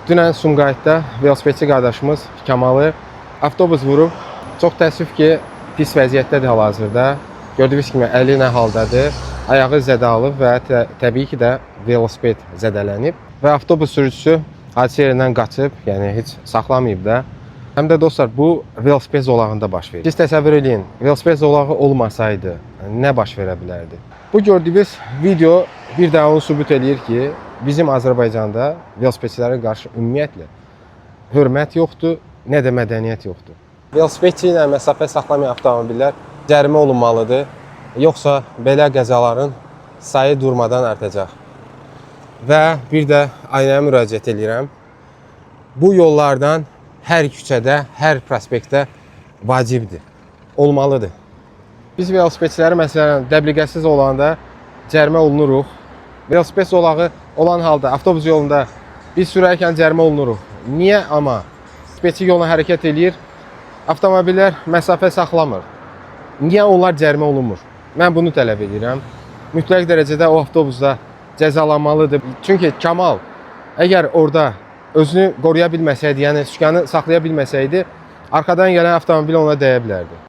Dünən Sumqayıtda velosipedçi qardaşımız Kamalı avtobus vurub. Çox təəssüf ki, pis vəziyyətdədir hal-hazırda. Gördüyünüz kimi əli nə haldadır, ayağı zədə alıb və təbii ki də velosiped zədələnib. Və avtobus sürücüsü hadisə yerindən qaçıb, yəni heç saxlamayıb da. Həm də dostlar, bu velosiped zolağında baş verir. Siz təsəvvür edin, velosiped zolağı olmasaydı nə baş verə bilərdi? Bu gördüyünüz video bir daha onu sübut edir ki, bizim Azərbaycanda velosipedçilərə qarşı ümumiyyətlə hörmət yoxdur, nə də mədəniyyət yoxdur. Velosipedçi ilə məsafə saxlamayan avtomobillər cərimə olunmalıdır, yoxsa belə qəzaların sayı durmadan artacaq. Və bir də aynaya müraciət edirəm. Bu yollardan hər küçədə, hər prospektdə vacibdir, olmalıdır. Biz velosipedçiləri məsələn dəbliğəsiz olanda cərimə olunuruq. Velosiped zolağı olan halda avtobus yolunda biz sürərkən cərimə olunuruq. Niyə amma? Velosipedçi yoluna hərəkət edir, avtomobillər məsafə saxlamır. Niyə onlar cərimə olunmur? Mən bunu tələb edirəm. Mütləq dərəcədə o avtobusda cəzalanmalıdır. Çünki Kamal əgər orada özünü qoruya bilməsəydi, yəni sükanı saxlaya bilməsəydi, arxadan gələn avtomobil ona dəyə bilərdi.